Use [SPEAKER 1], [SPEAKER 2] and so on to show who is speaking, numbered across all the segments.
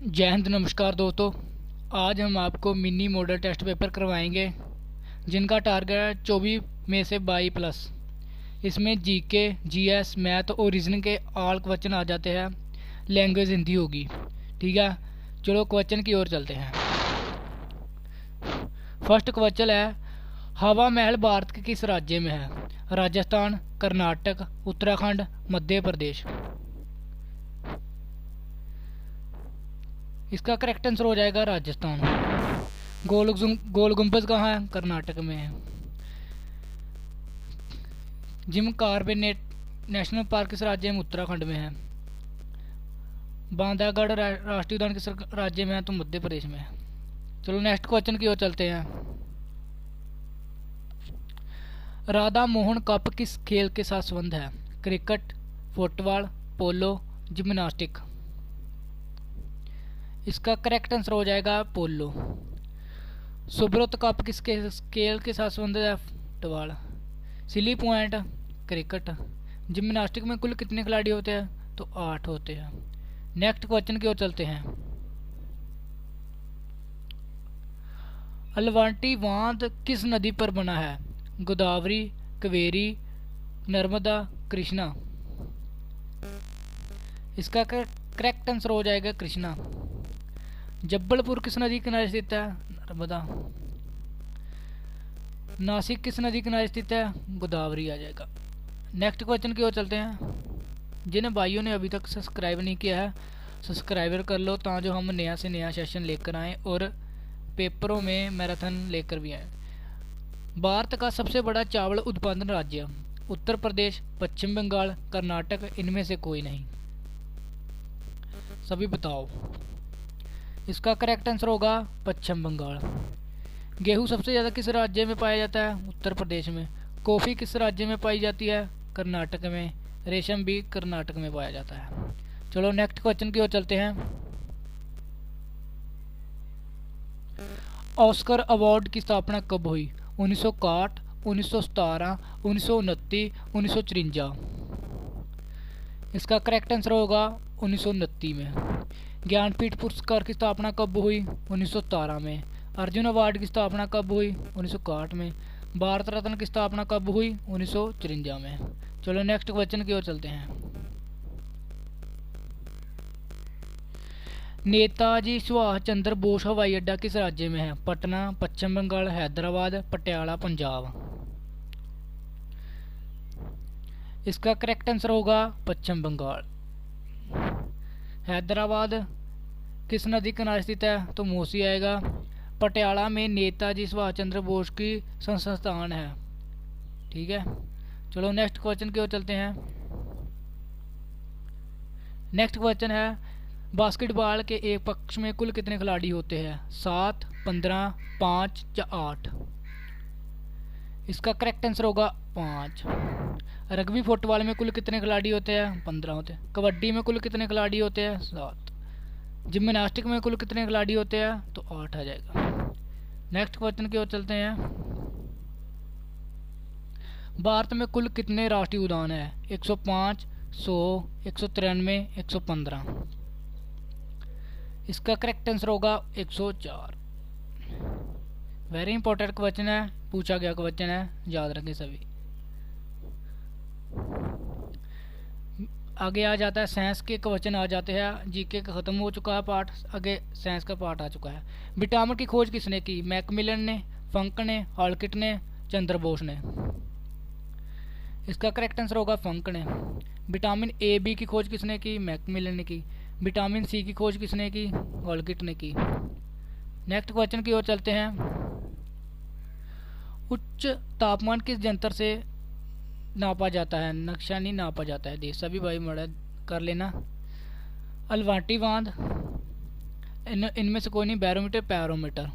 [SPEAKER 1] जय हिंद, नमस्कार दोस्तों। आज हम आपको मिनी मॉडल टेस्ट पेपर करवाएंगे जिनका टारगेट है 24 में से 22+। इसमें जीके, जीएस, मैथ और रीजनिंग के ऑल क्वेश्चन आ जाते हैं। लैंग्वेज हिंदी होगी। ठीक है, चलो क्वेश्चन की ओर चलते हैं। फर्स्ट क्वेश्चन है, हवा महल भारत के किस राज्य में है? राजस्थान, कर्नाटक, उत्तराखंड, मध्य प्रदेश। इसका करेक्ट आंसर हो जाएगा राजस्थान। गोल गुम्बद कहाँ है? कर्नाटक में है। जिम कार्बेट नेशनल पार्क किस राज्य में? उत्तराखंड में है। बांधवगढ़ राष्ट्रीय उद्यान किस राज्य में है? तो मध्य प्रदेश में है। चलो नेक्स्ट क्वेश्चन की ओर चलते हैं। राधा मोहन कप किस खेल के साथ संबंध है? क्रिकेट, फुटबॉल, पोलो, जिम्नास्टिक। इसका करेक्ट आंसर हो जाएगा पोलो। सुब्रत कप किस खेल के साथ संबंधित है? Football. Silly point, cricket. Gymnastic में कुल कितने खिलाड़ी होते हैं? तो 8 होते हैं। नेक्स्ट क्वेश्चन की ओर चलते हैं। अलवांटी बांध किस नदी पर बना है? गोदावरी, कावेरी, नर्मदा, कृष्णा। इसका करेक्ट आंसर हो जाएगा कृष्णा। जबलपुर किस नदी किनारे स्थित है? नर्मदा। नासिक किस नदी किनारे स्थित है? गोदावरी आ जाएगा। नेक्स्ट क्वेश्चन की ओर चलते हैं। जिन भाइयों ने अभी तक सब्सक्राइब नहीं किया है, सब्सक्राइबर कर लो ताकि हम नया से नया सेशन लेकर आएँ और पेपरों में मैराथन लेकर भी आएँ। भारत का सबसे बड़ा चावल उत्पादन राज्य? उत्तर प्रदेश, पश्चिम बंगाल, कर्नाटक, इनमें से कोई नहीं। सभी बताओ। इसका करेक्ट आंसर होगा पश्चिम बंगाल। गेहूँ सबसे ज़्यादा किस राज्य में पाया जाता है? उत्तर प्रदेश में। कॉफ़ी किस राज्य में पाई जाती है? कर्नाटक में। रेशम भी कर्नाटक में पाया जाता है। चलो नेक्स्ट क्वेश्चन की ओर चलते हैं। ऑस्कर अवार्ड की स्थापना कब हुई? 1961, 1917, 1929, 1953। इसका करेक्ट आंसर होगा 1929 में। ज्ञानपीठ पुरस्कार की स्थापना कब हुई? 1917 में। अर्जुन अवार्ड की स्थापना कब हुई? 1961 में। भारत रत्न की स्थापना कब हुई? 1954 में। चलो नेक्स्ट क्वेश्चन की ओर चलते हैं। नेताजी सुभाष चंद्र बोस हवाई अड्डा किस राज्य में है? पटना, पश्चिम बंगाल, हैदराबाद, पटियाला, पंजाब। इसका करेक्ट आंसर होगा पश्चिम बंगाल। हैदराबाद किस नदी किनारे स्थित है? तो मूसी आएगा। पटियाला में नेताजी सुभाष चंद्र बोस की संस्थान है। ठीक है, चलो नेक्स्ट क्वेश्चन की ओर चलते हैं। नेक्स्ट क्वेश्चन है, बास्केटबॉल के एक पक्ष में कुल कितने खिलाड़ी होते हैं? 7, 15, 5 या 8। इसका करेक्ट आंसर होगा 5। रग्बी फुटबॉल में कुल कितने खिलाड़ी होते हैं? 15 होते हैं। कबड्डी में कुल कितने खिलाड़ी होते हैं? 7। जिम्नास्टिक में कुल कितने खिलाड़ी होते हैं? तो 8 आ जाएगा। नेक्स्ट क्वेश्चन की ओर चलते हैं। भारत में कुल कितने राष्ट्रीय उद्यान हैं? 105, 100, 193, 115। इसका करेक्ट आंसर होगा 104। वेरी इंपॉर्टेंट क्वेश्चन है, पूछा गया क्वेश्चन है, याद रखें सभी। आगे आ जाता है साइंस के क्वेश्चन आ जाते हैं। जीके का ख़त्म हो चुका है पार्ट, आगे साइंस का पार्ट आ चुका है। विटामिन की खोज किसने की? मैकमिलन ने, फंक ने, हॉलकिट ने, चंद्र बोस ने। इसका करेक्ट आंसर होगा फंक ने। विटामिन ए बी की खोज किसने की? मैकमिलन ने की। विटामिन सी की खोज किसने की? हॉलकिट ने की। नेक्स्ट क्वेश्चन की ओर चलते हैं। उच्च तापमान किस यंत्र से नापा जाता है? नक्शा नहीं नापा जाता है। देख सभी भाई मड़ा कर लेना। अलवांटी बांध, इनमें से कोई नहीं। Barometer, pyrometer.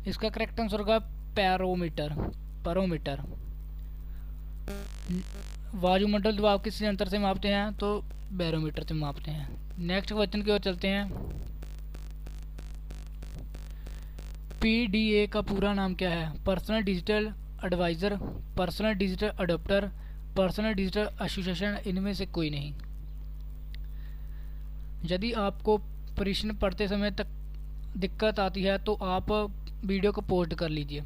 [SPEAKER 1] इसका करेक्ट आंसर होगा पैरोमीटर। वायुमंडल दबाव किस यंत्र से मापते हैं? तो बैरोमीटर से मापते हैं। नेक्स्ट क्वेश्चन की ओर चलते हैं। पीडीए का पूरा नाम क्या है? Personal digital adviser, personal digital adopter, personal digital association. इनमें से कोई नहीं। यदि आपको प्रश्न पढ़ते समय तक दिक्कत आती है तो आप वीडियो को पोस्ट कर लीजिए।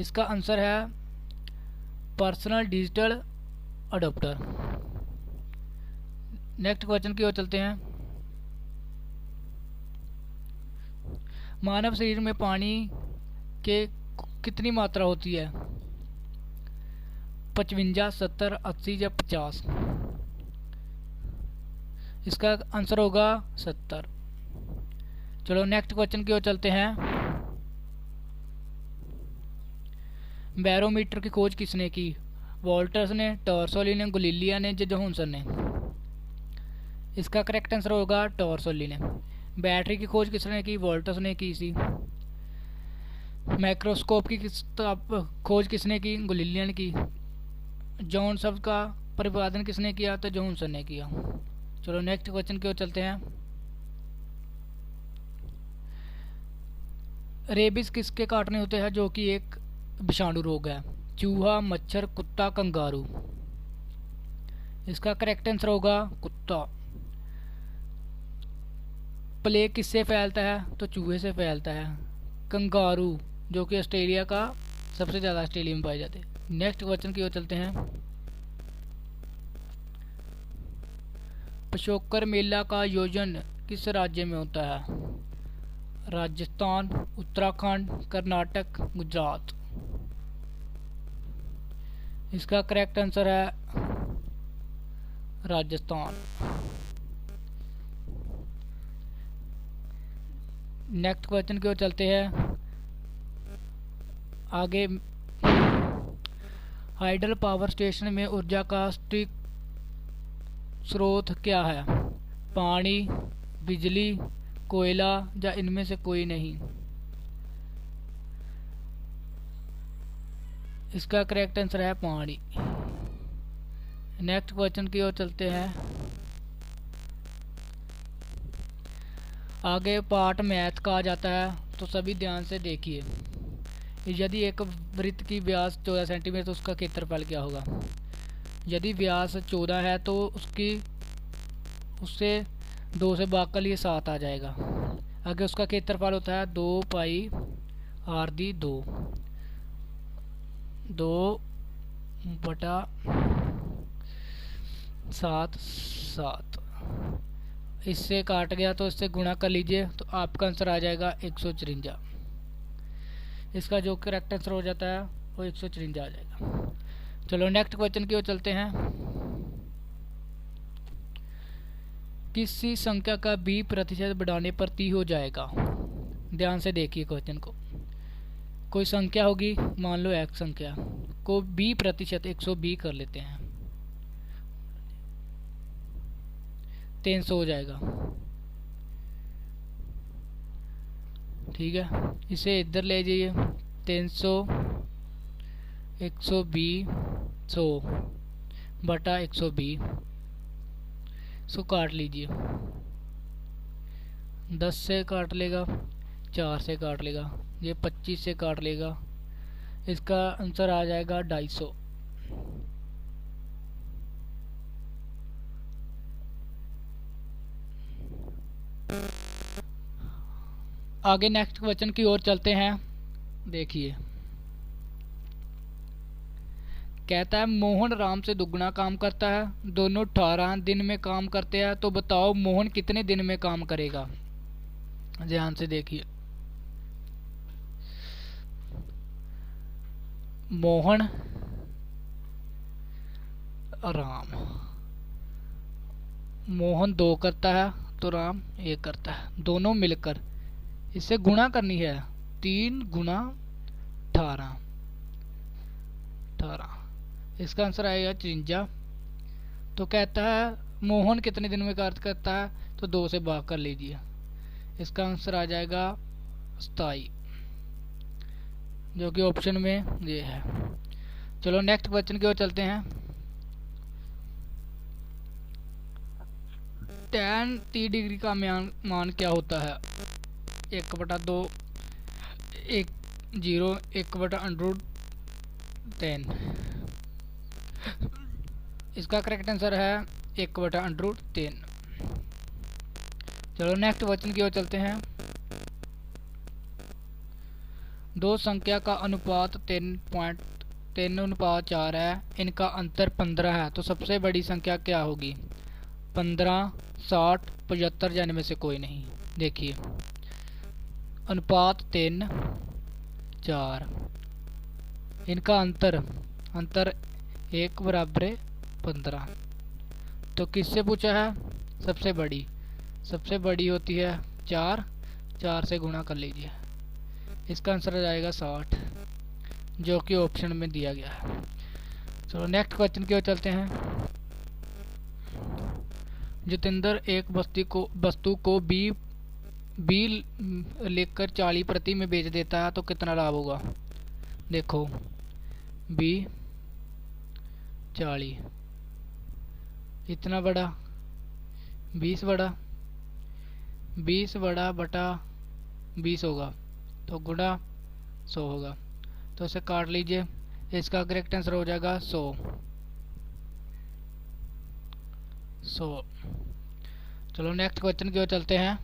[SPEAKER 1] इसका आंसर है personal digital adapter. Next question की ओर चलते हैं। मानव शरीर में पानी के कितनी मात्रा होती है? 55, 70, 80 या 50? इसका आंसर होगा 70। चलो नेक्स्ट क्वेश्चन की ओर चलते हैं। बैरोमीटर की खोज किसने की? वोल्टर्स ने, टॉर्सोली ने, गलीलिया ने, जोहानसन ने? इसका करेक्ट आंसर होगा टॉर्सोली ने। बैटरी की खोज किसने की? वोल्टर्स ने की थी। माइक्रोस्कोप की खोज किसने की? गलीलिया ने की। जॉनसन का प्रतिपादन किसने किया? तो जोहानसन ने किया। चलो नेक्स्ट क्वेश्चन की ओर चलते हैं। रेबिस किसके काटने होते हैं जो कि एक विषाणु रोग है? चूहा, मच्छर, कुत्ता, कंगारू? इसका करेक्ट आंसर होगा कुत्ता। प्लेग किससे फैलता है? तो चूहे से फैलता है। कंगारू जो कि ऑस्ट्रेलिया का सबसे ज़्यादा ऑस्ट्रेलिया में पाए जाते हैं। नेक्स्ट क्वेश्चन की ओर चलते हैं। पशोकर मेला का आयोजन किस राज्य में होता है? राजस्थान, उत्तराखंड, कर्नाटक, गुजरात? इसका करेक्ट आंसर है राजस्थान। नेक्स्ट क्वेश्चन की ओर चलते हैं। आगे हाइडल पावर स्टेशन में ऊर्जा का सटीक स्रोत क्या है? पानी, बिजली, कोयला या इनमें से कोई नहीं? इसका करेक्ट आंसर है पानी। नेक्स्ट क्वेश्चन की ओर चलते हैं। आगे पार्ट मैथ का आ जाता है तो सभी ध्यान से देखिए। यदि एक वृत्त की व्यास 14 सेंटीमीटर तो उसका क्षेत्रफल क्या होगा? यदि व्यास 14 है तो उससे 2 से भाग कर लिए 7 आ जाएगा। आगे उसका क्षेत्रफल होता है 2 पाई आर दी 2 बटा 7। इससे काट गया तो इससे गुणा कर लीजिए तो आपका आंसर आ जाएगा 154। इसका जो करेक्ट आंसर हो जाता है वो 154 आ जाएगा। चलो नेक्स्ट क्वेश्चन की ओर चलते हैं। किसी संख्या का 20% बढ़ाने पर 30 हो जाएगा? ध्यान से देखिए क्वेश्चन को। कोई संख्या होगी, मान लो x संख्या को 20% 120 कर लेते हैं, 300 हो जाएगा। ठीक है, इसे इधर ले जाइए। 300 120 100 बटा 120 इसको काट लीजिए। 10 से काट लेगा, 4 से काट लेगा, ये 25 से काट लेगा। इसका आंसर आ जाएगा 250। आगे नेक्स्ट क्वेश्चन की ओर चलते हैं। देखिए कहता है मोहन राम से दुगना काम करता है, दोनों 18 दिन में काम करते हैं, तो बताओ मोहन कितने दिन में काम करेगा? ध्यान से देखिए। मोहन राम, मोहन 2 करता है तो राम 1 करता है, दोनों मिलकर इससे गुणा करनी है। 3 गुना 18, इसका आंसर आएगा 53। तो कहता है मोहन कितने दिन में कार्य करता है, तो 2 से भाग कर लीजिए। इसका आंसर आ जाएगा 27, जो कि ऑप्शन में ये है। चलो नेक्स्ट क्वेश्चन की ओर चलते हैं। tan 30 डिग्री का मान क्या होता है? 1/2 1 0 1/√10। इसका करेक्ट आंसर है 1/√10। चलो नेक्स्ट क्वेश्चन की ओर चलते हैं। दो संख्या का अनुपात 3.3:4 है, इनका अंतर 15 है, तो सबसे बड़ी संख्या क्या होगी? 15, 60, 75 या इनमें से कोई नहीं। देखिए अनुपात 3:4, इनका अंतर 1 बराबर 15, तो किससे पूछा है? सबसे बड़ी होती है 4 से गुणा कर लीजिए, इसका आंसर आ जाएगा 60, जो कि ऑप्शन में दिया गया है। चलो नेक्स्ट क्वेश्चन की ओर चलते हैं। जितेंद्र एक वस्तु को बी लेकर 40 प्रति में बेच देता है, तो कितना लाभ होगा? देखो बी 40, इतना बड़ा 20 बटा 20 होगा, तो गुणा 100 होगा, तो इसे काट लीजिए, इसका करेक्ट आंसर हो जाएगा 100। चलो नेक्स्ट क्वेश्चन की ओर चलते हैं।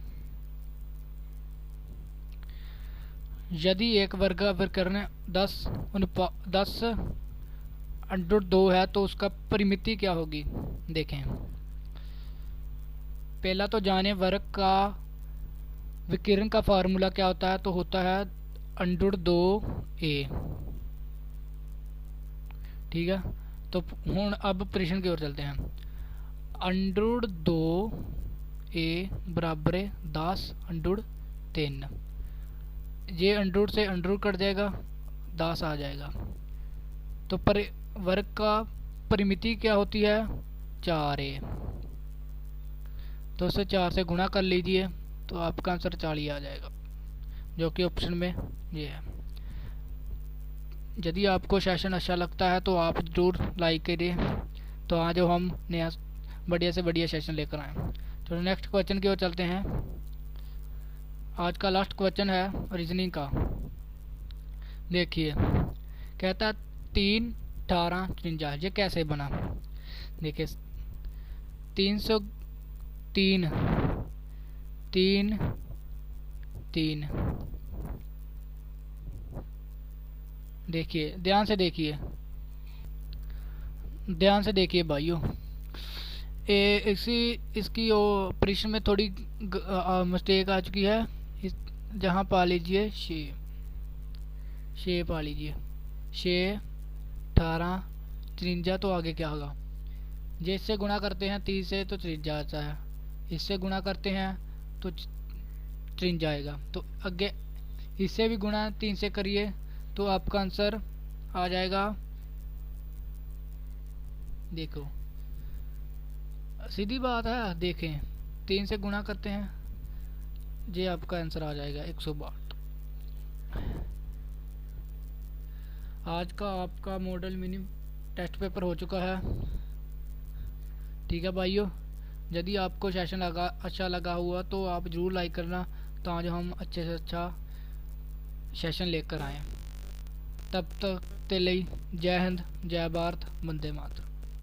[SPEAKER 1] यदि एक वर्ग विकर्ण 10√2 है, तो उसका परिमिति क्या होगी? देखें, पहला तो जाने वर्ग का विकिरण का फार्मूला क्या होता है? तो होता है √2a। ठीक है, तो हुण अब प्रश्न की ओर चलते हैं। √2a बराबर 10√3, ये अंडरूट से अंडरूट कट जाएगा, 10 आ जाएगा, तो वर्ग का परिमिति क्या होती है? 4a, तो उसे 4 से गुणा कर लीजिए, तो आपका आंसर 40 आ जाएगा, जो कि ऑप्शन में ये है। यदि आपको सेशन अच्छा लगता है तो आप ज़रूर लाइक करिए, तो आज हम नया बढ़िया से बढ़िया सेशन लेकर आए। तो नेक्स्ट क्वेश्चन की ओर चलते हैं। आज का लास्ट क्वेश्चन है रीजनिंग का। देखिए कहता 3, 18, 53, ये कैसे बना? देखिए 303, 3, 3, देखिए ध्यान से देखिए भाइयों, इसकी ऑपरेशन में थोड़ी मिस्टेक आ चुकी है। जहाँ पा लीजिए 6 पा लीजिए, 6, 18, 53, तो आगे क्या होगा? जिससे गुणा करते हैं 30 से तो 53 आता है, इससे गुणा करते हैं तो 53 आएगा, तो आगे इससे भी गुणा 3 से करिए, तो आपका आंसर आ जाएगा। देखो सीधी बात है, देखें 3 से गुणा करते हैं, ये आपका आंसर आ जाएगा 162। आज का आपका मॉडल मिनी टेस्ट पेपर हो चुका है। ठीक है भाइयों, यदि आपको सेशन अच्छा लगा हुआ तो आप ज़रूर लाइक करना, तो आज हम अच्छे से अच्छा सेशन लेकर आए। तब तक के लिए जय हिंद, जय भारत, वंदे मातरम।